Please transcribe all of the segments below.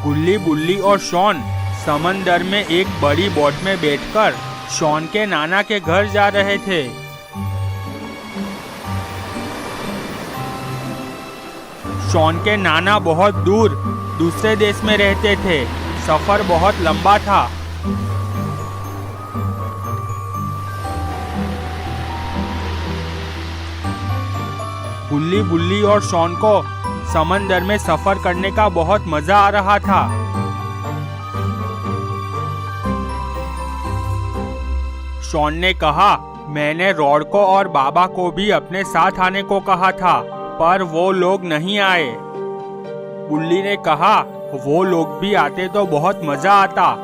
गुल्ली, बुल्ली और शॉन समंदर में एक बड़ी बोट में बैठकर शॉन के नाना के घर जा रहे थे। शॉन के नाना बहुत दूर दूसरे देश में रहते थे। सफर बहुत लंबा था। गुल्ली, बुल्ली और शॉन को समंदर में सफर करने का बहुत मजा आ रहा था। शॉन ने कहा, मैंने रॉड को और बाबा को भी अपने साथ आने को कहा था, पर वो लोग नहीं आए। बुल्ली ने कहा, वो लोग भी आते तो बहुत मजा आता।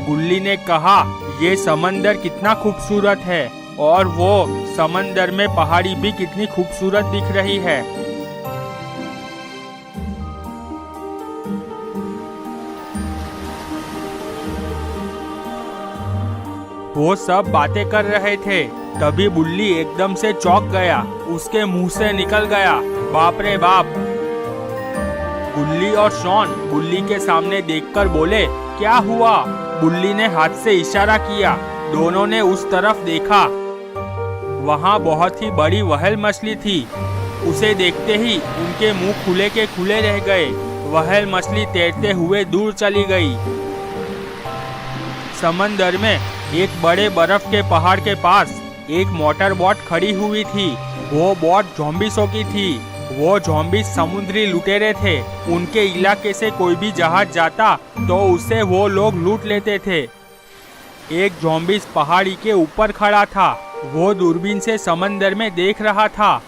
गुल्ली ने कहा, ये समंदर कितना खूबसूरत है और वो समंदर में पहाड़ी भी कितनी खूबसूरत दिख रही है। वो सब बातें कर रहे थे, तभी बुल्ली एकदम से चौंक गया। उसके मुंह से निकल गया, बाप रे बाप। गुल्ली और शॉन बुल्ली के सामने देखकर बोले, क्या हुआ? बुल्ली ने हाथ से इशारा किया। दोनों ने उस तरफ देखा। वहाँ बहुत ही बड़ी व्हेल मछली थी। उसे देखते ही उनके मुंह खुले के खुले रह गए। व्हेल मछली तैरते हुए दूर चली गई। समंदर में एक बड़े बर्फ के पहाड़ के पास एक मोटर बोट खड़ी हुई थी। वो बोट ज़ॉम्बिसों की थी। वो ज़ॉम्बिस समुद्री लुटेरे थे। उनके इलाके से कोई भी जहाज जाता तो उसे वो लोग लूट लेते थे। एक ज़ॉम्बिस पहाड़ी के ऊपर खड़ा था। वो दूरबीन से समंदर में देख रहा था।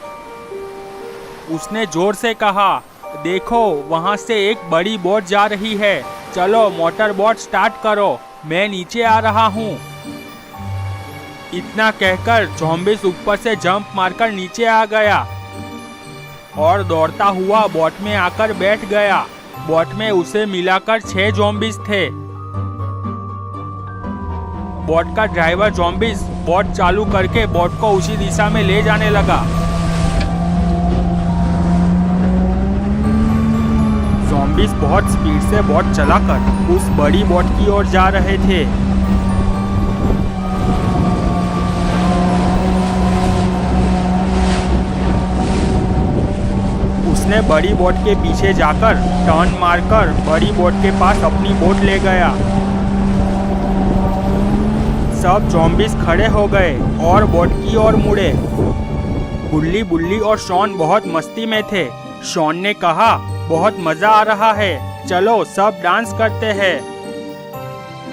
उसने जोर से कहा, देखो वहाँ से एक बड़ी बोट जा रही है। चलो मोटर बोट स्टार्ट करो, मैं नीचे आ रहा हूँ। इतना कहकर ज़ॉम्बिस ऊपर से जंप मारकर नीचे आ गया और दौड़ता हुआ बोट में आकर बैठ गया। बोट में उसे मिलाकर 6 ज़ॉम्बिस थे। बोट का ड्राइवर ज़ॉम्बिस बोट चालू करके बोट को उसी दिशा में ले जाने लगा। ज़ॉम्बिस बहुत स्पीड से बोट चलाकर उस बड़ी बोट की ओर जा रहे थे। उसने बड़ी बोट के पीछे जाकर टर्न मारकर बड़ी बोट के पास अपनी बोट ले गया। सब ज़ॉम्बिस खड़े हो गए और बोट की ओर मुड़े। गुल्ली, बुल्ली और शॉन बहुत मस्ती में थे। शॉन ने कहा, बहुत मजा आ रहा है, चलो सब डांस करते हैं।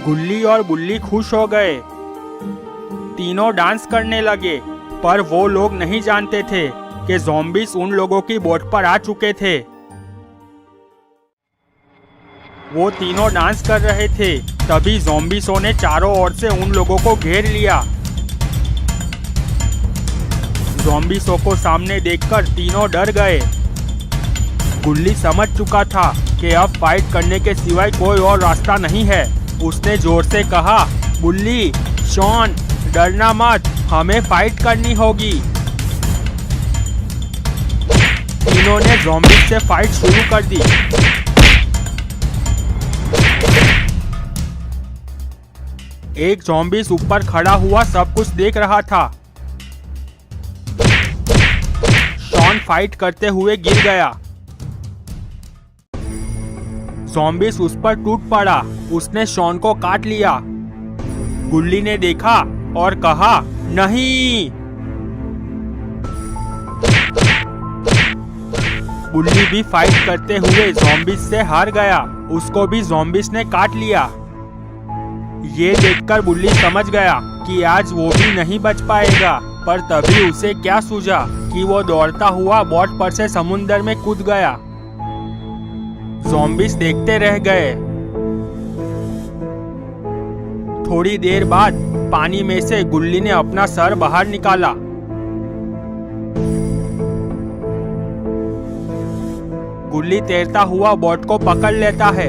गुल्ली और बुल्ली खुश हो गए। तीनों डांस करने लगे, पर वो लोग नहीं जानते थे कि ज़ॉम्बिस उन लोगों की बोट पर आ चुके थे। वो तीनों डांस कर रहे थे, तभी ज़ॉम्बिसों ने चारों ओर से उन लोगों को घेर लिया। ज़ॉम्बिसों को सामने देखकर तीनों डर गए। गुल्ली समझ चुका था कि अब फाइट करने के सिवाय कोई और रास्ता नहीं है। उसने जोर से कहा, बुल्ली, शॉन, डरना मत, हमें फाइट करनी होगी। तीनों ने ज़ॉम्बिस से फाइट शुरू कर दी। एक ज़ॉम्बिस ऊपर खड़ा हुआ सब कुछ देख रहा था। शॉन फाइट करते हुए गिर गया। ज़ॉम्बिस उस पर टूट पड़ा। उसने शॉन को काट लिया। गुल्ली ने देखा और कहा, नहीं। बुल्ली भी फाइट करते हुए ज़ॉम्बिस से हार गया। उसको भी ज़ॉम्बिस ने काट लिया। ये देखकर बुल्ली समझ गया कि आज वो भी नहीं बच पाएगा, पर तभी उसे क्या सूझा कि वो दौड़ता हुआ बोट पर से समुंदर में कूद गया। ज़ॉम्बिस देखते रह गए। थोड़ी देर बाद पानी में से गुल्ली ने अपना सर बाहर निकाला। गुल्ली तैरता हुआ बोट को पकड़ लेता है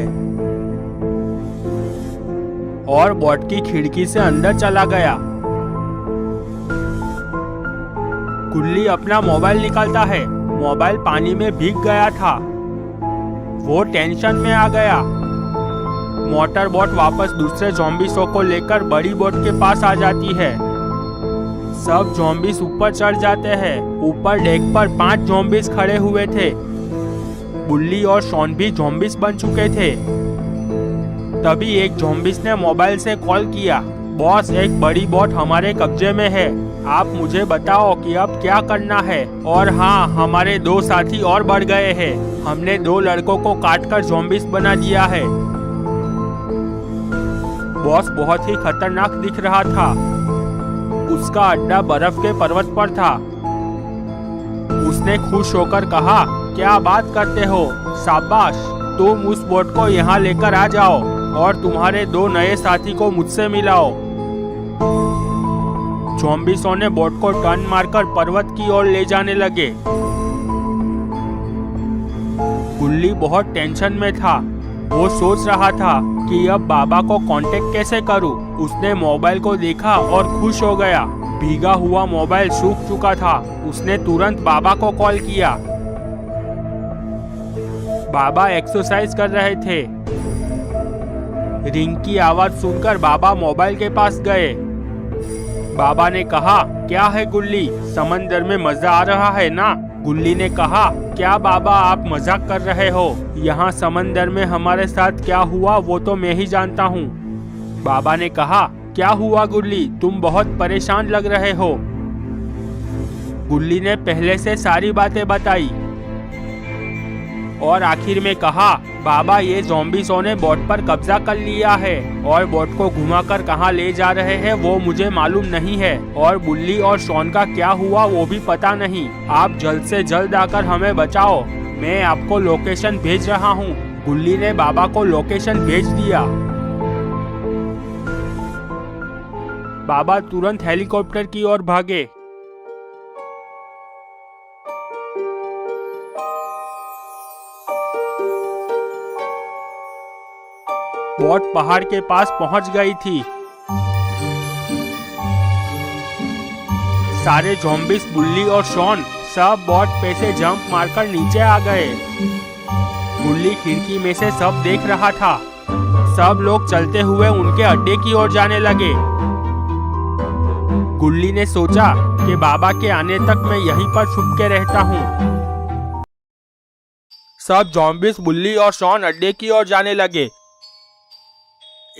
और बोट की खिड़की से अंदर चला गया। गुल्ली अपना मोबाइल निकालता है। मोबाइल पानी में भीग गया था। वो टेंशन में आ गया। मोटर बोट वापस दूसरे ज़ॉम्बीज़ों को लेकर बड़ी बोट के पास आ जाती है। सब ज़ॉम्बीज़ ऊपर चढ़ जाते हैं। ऊपर डेक पर 5 ज़ॉम्बीज़ खड़े हुए थे। बुल्ली और शॉन भी ज़ॉम्बीज़ बन चुके थे। तभी एक ज़ॉम्बीज़ ने मोबाइल से कॉल किया, बॉस एक बड़ी बोट हमारे कब्जे में है, आप मुझे बताओ कि अब क्या करना है। और हाँ, हमारे 2 साथी और बढ़ गए हैं। हमने 2 लड़कों को काटकर ज़ॉम्बीज़ बना दिया है। बॉस बहुत ही खतरनाक दिख रहा था। उसका अड्डा बर्फ के पर्वत पर था। उसने खुश होकर कहा, क्या बात करते हो, शाबाश, तुम उस बोट को यहाँ लेकर आ जाओ और तुम्हारे 2 नए साथी को मुझसे मिलाओ। ज़ॉम्बीज़ों ने बोट को टर्न मारकर पर्वत की ओर ले जाने लगे। गुल्ली बहुत टेंशन में था। वो सोच रहा था कि अब बाबा को कांटेक्ट कैसे करूं। उसने मोबाइल को देखा और खुश हो गया। भीगा हुआ मोबाइल सूख चुका था। उसने तुरंत बाबा को कॉल किया। बाबा एक्सरसाइज कर रहे थे। रिंग की आवाज सुनकर बाबा मोबाइल के पास गए। बाबा ने कहा, क्या है गुल्ली, समंदर में मजा आ रहा है ना? गुल्ली ने कहा, क्या बाबा आप मजाक कर रहे हो? यहाँ समंदर में हमारे साथ क्या हुआ वो तो मैं ही जानता हूँ। बाबा ने कहा, क्या हुआ गुल्ली, तुम बहुत परेशान लग रहे हो। गुल्ली ने पहले से सारी बातें बताई और आखिर में कहा, बाबा ये ज़ॉम्बीज़ों ने बोट पर कब्जा कर लिया है और बोट को घुमाकर कहाँ ले जा रहे हैं वो मुझे मालूम नहीं है और बुल्ली और शॉन का क्या हुआ वो भी पता नहीं। आप जल्द से जल्द आकर हमें बचाओ। मैं आपको लोकेशन भेज रहा हूँ। बुल्ली ने बाबा को लोकेशन भेज दिया। बाबा तुरंत हेलीकॉप्टर की ओर भागे। बोट पहाड़ के पास पहुंच गई थी। सारे ज़ॉम्बीज़, बुल्ली और शॉन सब बोट पे से जंप मारकर नीचे आ गए। बुल्ली खिड़की में से सब देख रहा था। सब लोग चलते हुए उनके अड्डे की ओर जाने लगे। गुल्ली ने सोचा कि बाबा के आने तक मैं यहीं पर छुप के रहता हूँ। सब ज़ॉम्बीज़ बुल्ली और शॉन अड्डे की ओर जाने लगे।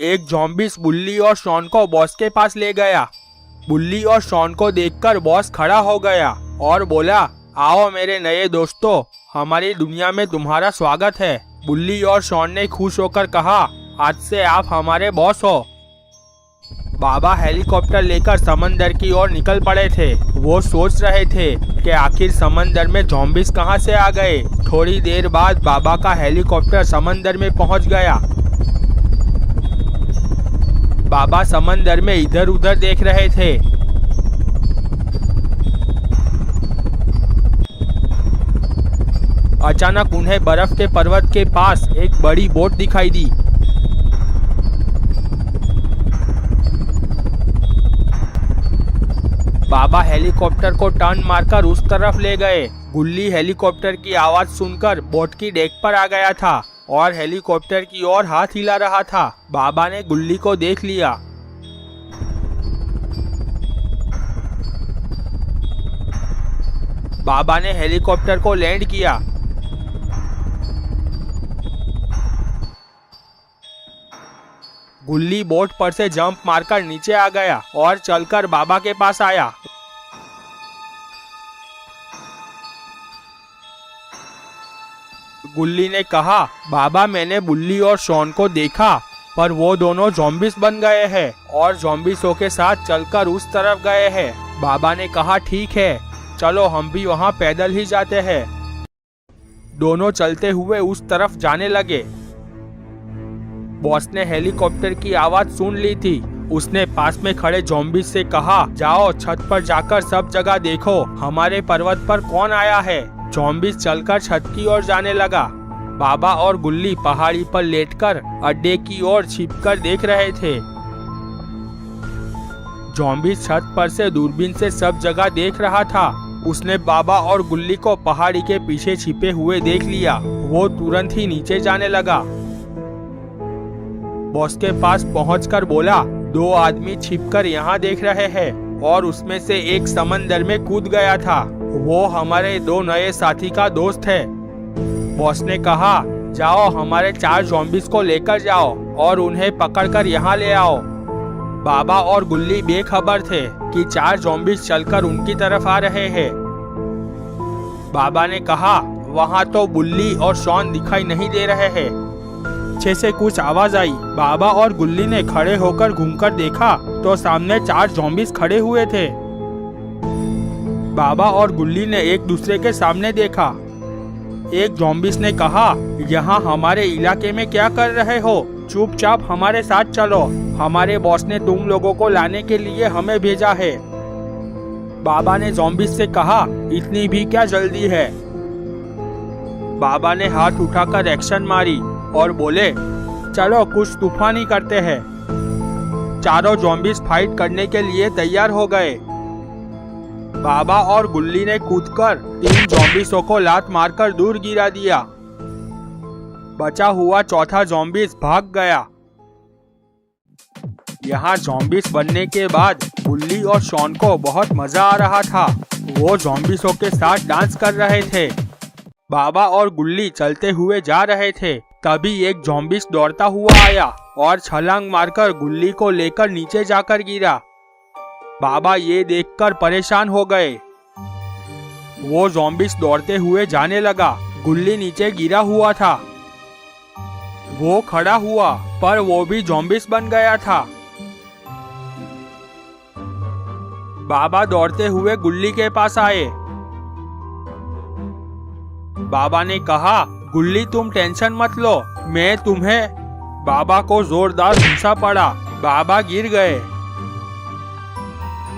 एक ज़ॉम्बीज़ बुल्ली और शॉन को बॉस के पास ले गया। बुल्ली और शॉन को देखकर बॉस खड़ा हो गया और बोला, आओ मेरे नए दोस्तों, हमारी दुनिया में तुम्हारा स्वागत है। बुल्ली और शॉन ने खुश होकर कहा, आज से आप हमारे बॉस हो। बाबा हेलीकॉप्टर लेकर समंदर की ओर निकल पड़े थे। वो सोच रहे थे कि आखिर समंदर में ज़ॉम्बीज़ कहां से आ गए। थोड़ी देर बाद बाबा का हेलीकॉप्टर समंदर में पहुंच गया। बाबा समंदर में इधर उधर देख रहे थे। अचानक उन्हें बर्फ के पर्वत के पास एक बड़ी बोट दिखाई दी। बाबा हेलीकॉप्टर को टर्न मारकर उस तरफ ले गए। गुल्ली हेलीकॉप्टर की आवाज सुनकर बोट की डेक पर आ गया था और हेलीकॉप्टर की ओर हाथ हिला रहा था। बाबा ने गुल्ली को देख लिया। बाबा ने हेलीकॉप्टर को लैंड किया। गुल्ली बोट पर से जंप मारकर नीचे आ गया और चलकर बाबा के पास आया। गुल्ली ने कहा, बाबा मैंने बुल्ली और शॉन को देखा, पर वो दोनों ज़ॉम्बीज़ बन गए हैं और ज़ॉम्बीज़ों के साथ चलकर उस तरफ गए हैं। बाबा ने कहा, ठीक है, चलो हम भी वहाँ पैदल ही जाते हैं। दोनों चलते हुए उस तरफ जाने लगे। बॉस ने हेलीकॉप्टर की आवाज सुन ली थी। उसने पास में खड़े ज़ॉम्बीज़ से कहा, जाओ छत पर जाकर सब जगह देखो, हमारे पर्वत पर कौन आया है। ज़ॉम्बीज़ चलकर छत की ओर जाने लगा। बाबा और गुल्ली पहाड़ी पर लेटकर अड्डे की ओर छिपकर देख रहे थे। ज़ॉम्बीज़ छत पर से दूरबीन से सब जगह देख रहा था। उसने बाबा और गुल्ली को पहाड़ी के पीछे छिपे हुए देख लिया। वो तुरंत ही नीचे जाने लगा। बॉस के पास पहुंचकर बोला, 2 आदमी छिपकर यहाँ देख रहे हैं और उसमें से एक समंदर में कूद गया था। वो हमारे 2 नए साथी का दोस्त है। बॉस ने कहा, जाओ हमारे 4 ज़ॉम्बीज़ को लेकर जाओ और उन्हें पकड़कर यहाँ ले आओ। बाबा और गुल्ली बेखबर थे कि 4 ज़ॉम्बीज़ चलकर उनकी तरफ आ रहे हैं। बाबा ने कहा, वहाँ तो बुल्ली और शॉन दिखाई नहीं दे रहे हैं। पीछे से कुछ आवाज आई। बाबा और गुल्ली ने खड़े होकर घूमकर देखा तो सामने 4 ज़ॉम्बीज़ खड़े हुए थे। बाबा और गुल्ली ने एक दूसरे के सामने देखा। एक ज़ॉम्बीज़ ने कहा, यहाँ हमारे इलाके में क्या कर रहे हो? चुपचाप हमारे साथ चलो। हमारे बॉस ने तुम लोगों को लाने के लिए हमें भेजा है। बाबा ने ज़ॉम्बीज़ से कहा, इतनी भी क्या जल्दी है? बाबा ने हाथ उठाकर एक्शन मारी और बोले, चलो कुछ तूफानी करते हैं। चारों ज़ॉम्बीज़ फाइट करने के लिए तैयार हो गए। बाबा और गुल्ली ने कूदकर 3 ज़ॉम्बीज़ों को लात मारकर दूर गिरा दिया। बचा हुआ चौथा ज़ॉम्बीज़ भाग गया। यहाँ ज़ॉम्बीज़ बनने के बाद गुल्ली और शॉन को बहुत मजा आ रहा था। वो ज़ॉम्बीज़ों के साथ डांस कर रहे थे। बाबा और गुल्ली चलते हुए जा रहे थे। तभी एक ज़ॉम्बीज़ दौड़ता हुआ आया और छलांग मारकर गुल्ली को लेकर नीचे जाकर गिरा। बाबा ये देखकर परेशान हो गए। वो ज़ॉम्बीज़ दौड़ते हुए जाने लगा। गुल्ली नीचे गिरा हुआ था। वो खड़ा हुआ पर वो भी ज़ॉम्बीज़ बन गया था। बाबा दौड़ते हुए गुल्ली के पास आए। बाबा ने कहा, गुल्ली तुम टेंशन मत लो, मैं तुम्हें। बाबा को जोरदार घूंसा पड़ा। बाबा गिर गए।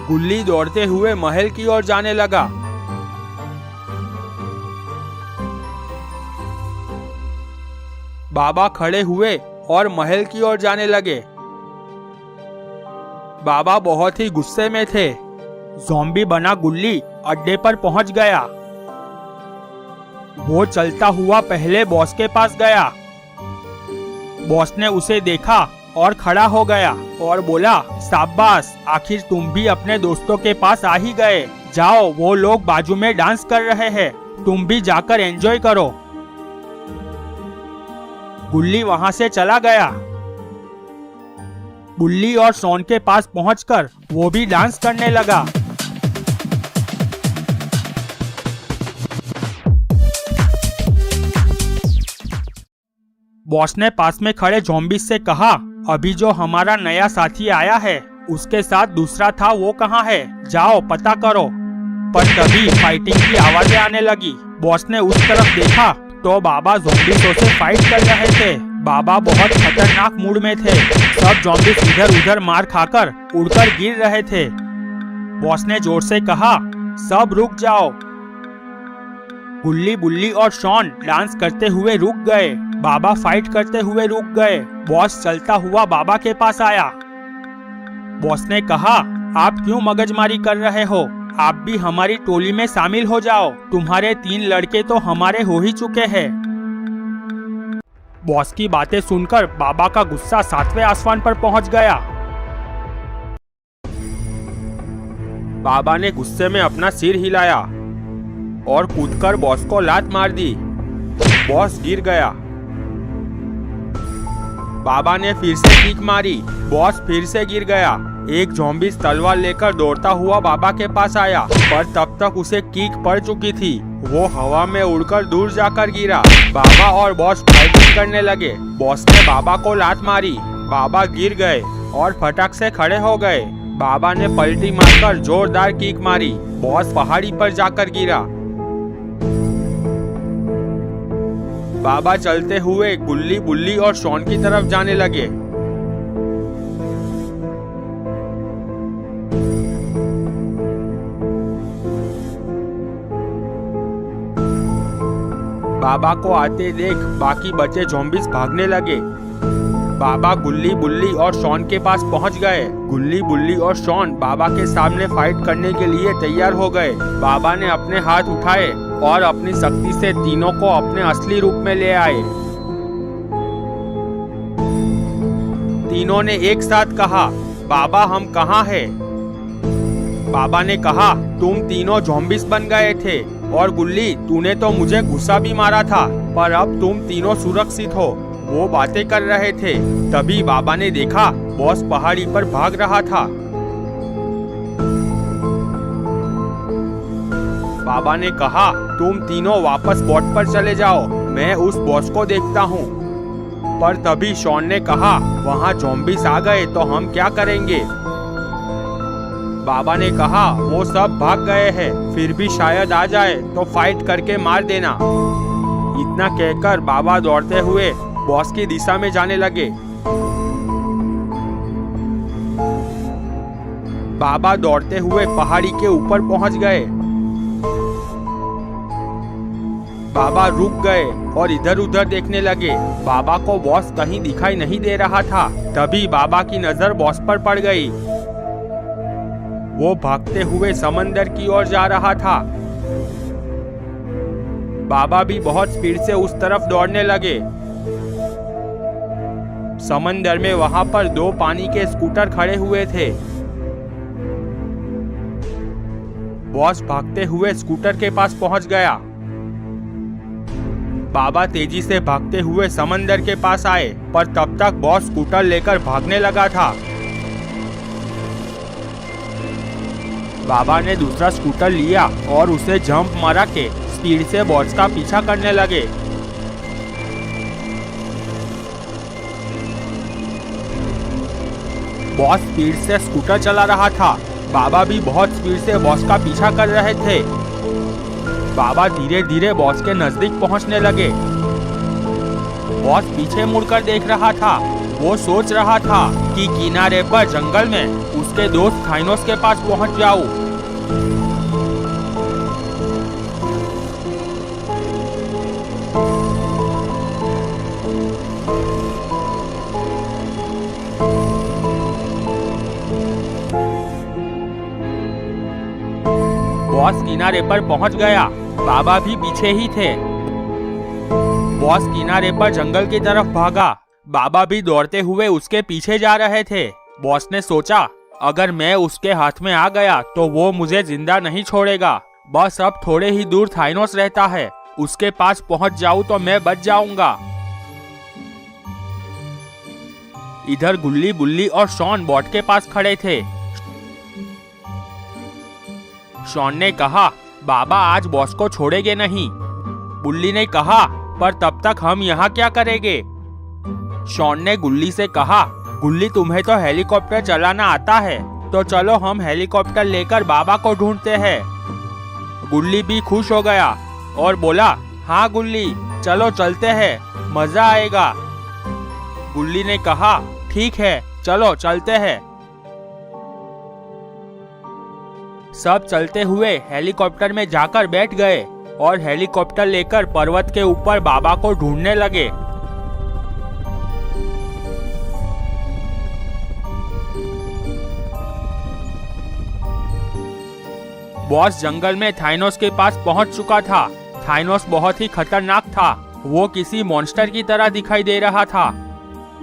गुल्ली दौड़ते हुए महल की ओर जाने लगा। बाबा खड़े हुए और महल की ओर जाने लगे। बाबा बहुत ही गुस्से में थे। ज़ॉम्बी बना गुल्ली अड्डे पर पहुंच गया। वो चलता हुआ पहले बॉस के पास गया। बॉस ने उसे देखा और खड़ा हो गया और बोला, शाबाश, आखिर तुम भी अपने दोस्तों के पास आ ही गए। जाओ, वो लोग बाजू में डांस कर रहे हैं, तुम भी जाकर एंजॉय करो। गुल्ली वहां से चला गया। गुल्ली और शॉन के पास पहुंचकर वो भी डांस करने लगा। बॉस ने पास में खड़े ज़ॉम्बीज़ से कहा, अभी जो हमारा नया साथी आया है उसके साथ दूसरा था, वो कहाँ है? जाओ पता करो। पर तभी फाइटिंग की आवाजें आने लगी। बॉस ने उस तरफ देखा तो बाबा ज़ॉम्बीज़ों से फाइट कर रहे थे। बाबा बहुत खतरनाक मूड में थे। सब ज़ॉम्बीज़ इधर उधर मार खाकर उड़कर गिर रहे थे। बॉस ने जोर से कहा, सब रुक जाओ। गुल्ली, बुल्ली और शॉन डांस करते हुए रुक गए। बाबा फाइट करते हुए रुक गए। बॉस चलता हुआ बाबा के पास आया। बॉस ने कहा, आप क्यों मगजमारी कर रहे हो? आप भी हमारी टोली में शामिल हो जाओ। तुम्हारे 3 लड़के तो हमारे हो ही चुके हैं। बॉस की बातें सुनकर बाबा का गुस्सा 7वें आसमान पर पहुंच गया। बाबा ने गुस्से में अपना सिर हिलाया और कूदकर बॉस को लात मार दी। बॉस गिर गया। बाबा ने फिर से किक मारी। बॉस फिर से गिर गया। एक ज़ॉम्बीज़ तलवार लेकर दौड़ता हुआ बाबा के पास आया, पर तब तक उसे किक पड़ चुकी थी। वो हवा में उड़कर दूर जाकर गिरा। बाबा और बॉस फाइटिंग करने लगे। बॉस ने बाबा को लात मारी। बाबा गिर गए और फटक से खड़े हो गए। बाबा ने पलटी मारकर जोरदार किक मारी। बॉस पहाड़ी पर जाकर गिरा। बाबा चलते हुए गुल्ली, बुल्ली और शॉन की तरफ जाने लगे। बाबा को आते देख बाकी बचे ज़ॉम्बीज़ भागने लगे। बाबा गुल्ली बुल्ली और शॉन के पास पहुंच गए। गुल्ली बुल्ली और शॉन बाबा के सामने फाइट करने के लिए तैयार हो गए। बाबा ने अपने हाथ उठाए और अपनी शक्ति से तीनों को अपने असली रूप में ले आए। तीनों ने एक साथ कहा, बाबा हम कहाँ हैं? बाबा ने कहा, तुम तीनों ज़ॉम्बीज़ बन गए थे और गुल्ली तूने तो मुझे गुस्सा भी मारा था, पर अब तुम तीनों सुरक्षित हो। वो बातें कर रहे थे, तभी बाबा ने देखा बॉस पहाड़ी पर भाग रहा था। बाबा ने कहा, तुम तीनों वापस बोट पर चले जाओ, मैं उस बॉस को देखता हूँ। पर तभी शॉन ने कहा, वहाँ ज़ॉम्बीज़ आ गए तो हम क्या करेंगे? बाबा ने कहा, वो सब भाग गए हैं, फिर भी शायद आ जाए तो फाइट करके मार देना। इतना कहकर बाबा दौड़ते हुए बॉस की दिशा में जाने लगे। बाबा दौड़ते हुए पहाड़ी के ऊपर पहुंच गए। बाबा रुक गए और इधर उधर देखने लगे। बाबा को बॉस कहीं दिखाई नहीं दे रहा था। तभी बाबा की नजर बॉस पर पड़ गई। वो भागते हुए समंदर की ओर जा रहा था। बाबा भी बहुत स्पीड से उस तरफ दौड़ने लगे। समंदर में वहां पर दो पानी के स्कूटर खड़े हुए थे। बॉस भागते हुए स्कूटर के पास पहुंच गया। बाबा तेजी से भागते हुए समंदर के पास आए, पर तब तक बॉस स्कूटर लेकर भागने लगा था। बाबा ने दूसरा स्कूटर लिया और उसे जंप मारा के स्पीड से बॉस का पीछा करने लगे। बॉस स्पीड से स्कूटर चला रहा था। बाबा भी बहुत स्पीड से बॉस का पीछा कर रहे थे। बाबा धीरे धीरे बॉस के नजदीक पहुंचने लगे। बॉस पीछे मुड़कर देख रहा था। वो सोच रहा था कि किनारे पर जंगल में उसके दोस्त थाइनोस के पास पहुंच जाऊं। बॉस किनारे पर पहुंच गया। बाबा भी पीछे ही थे। बॉस किनारे पर जंगल की तरफ भागा। बाबा भी दौड़ते हुए उसके पीछे जा रहे थे। बॉस ने सोचा, अगर मैं उसके हाथ में आ गया तो वो मुझे जिंदा नहीं छोड़ेगा। बस अब थोड़े ही दूर थाइनोस रहता है, उसके पास पहुंच जाऊं तो मैं बच जाऊंगा। इधर गुल्ली बुल्ली और शॉन बोट के पास खड़े थे। शॉन ने कहा, बाबा आज बॉस को छोड़ेंगे नहीं। बुल्ली ने कहा, पर तब तक हम यहाँ क्या करेंगे? शॉन ने गुल्ली से कहा, गुल्ली तुम्हें तो हेलीकॉप्टर चलाना आता है, तो चलो हम हेलीकॉप्टर लेकर बाबा को ढूंढते हैं। गुल्ली भी खुश हो गया और बोला, हाँ गुल्ली, चलो चलते हैं, मजा आएगा। गुल्ली ने कहा, ठीक है, चलो चलते हैं। सब चलते हुए हेलीकॉप्टर में जाकर बैठ गए और हेलीकॉप्टर लेकर पर्वत के ऊपर बाबा को ढूंढने लगे। बॉस जंगल में थाइनोस के पास पहुंच चुका था। थाइनोस बहुत ही खतरनाक था। वो किसी मॉन्स्टर की तरह दिखाई दे रहा था।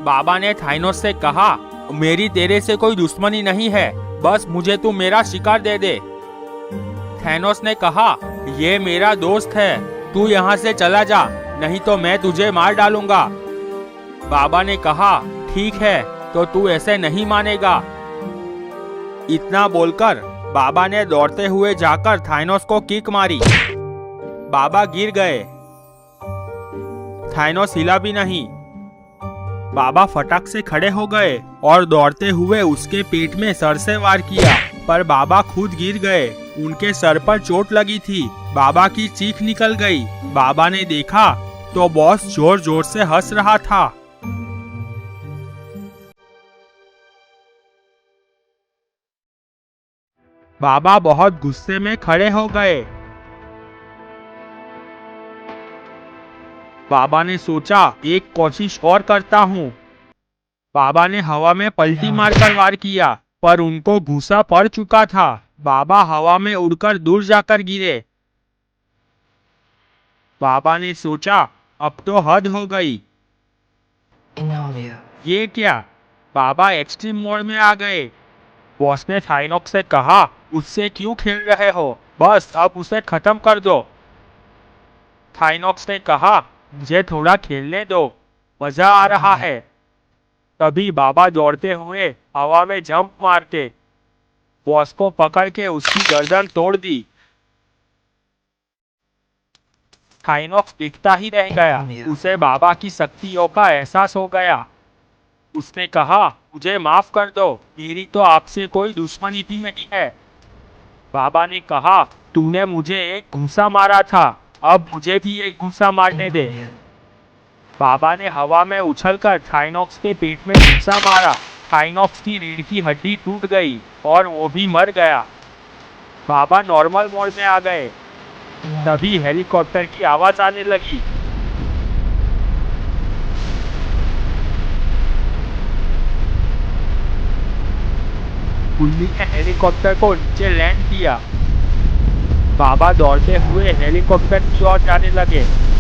बाबा ने थाइनोस से कहा, मेरी तेरे से कोई दुश्मनी नहीं है, बस मुझे तू मेरा शिकार दे दे। थाइनोस ने कहा, ये मेरा दोस्त है, तू यहाँ से चला जा, नहीं तो मैं तुझे मार डालूंगा। बाबा ने कहा, ठीक है, तो तू ऐसे नहीं मानेगा। इतना बोलकर बाबा ने दौड़ते हुए जाकर थाइनोस को किक मारी। बाबा गिर गए। थाइनोस हिला भी नहीं। बाबा फटाक से खड़े हो गए और दौड़ते हुए उसके पेट में सर से वार किया, पर बाबा खुद गिर गए। उनके सर पर चोट लगी थी। बाबा की चीख निकल गई। बाबा ने देखा तो बॉस जोर जोर से हंस रहा था। बाबा बहुत गुस्से में खड़े हो गए। बाबा ने सोचा, एक कोशिश और करता हूँ। बाबा ने हवा में पलटी मारकर वार किया, पर उनको भूसा पड़ चुका था। बाबा हवा में उड़कर दूर जाकर गिरे। बाबा ने सोचा, अब तो हद हो गई। ये क्या? बाबा एक्सट्रीम मोड में आ गए। बॉस ने थाइनॉक्स से कहा, उससे क्यों खेल रहे हो? बस अब उसे खत्म कर दो। थाइनॉक्स ने कहा, मुझे थोड़ा खेलने दो, मजा आ रहा है। तभी बाबा दौड़ते हुए हवा में जंप मारते बॉस को पकड़ के उसकी गर्दन तोड़ दी। थाइनॉक्स दिखता ही रह गया। उसे बाबा की शक्तियों का एहसास हो गया। उसने कहा, मुझे माफ कर दो, मेरी तो आपसे कोई दुश्मनी भी नहीं है। बाबा ने कहा, तूने मुझे एक घूंसा मारा था, अब मुझे भी एक घूंसा मारने दे। बाबा ने हवा में उछलकर थाइनॉक्स के पेट में घूंसा मारा। थाइनॉक्स की रीढ़ की हड्डी टूट गई और वो भी मर गया। बाबा नॉर्मल मोड में आ गए। तभी हेलीकॉप्टर की आवाज आने लगी। गुल्ली ने हेलीकॉप्टर को नीचे लैंड किया। बाबा दौड़ते हुए हेलीकॉप्टर की ओर जाने लगे।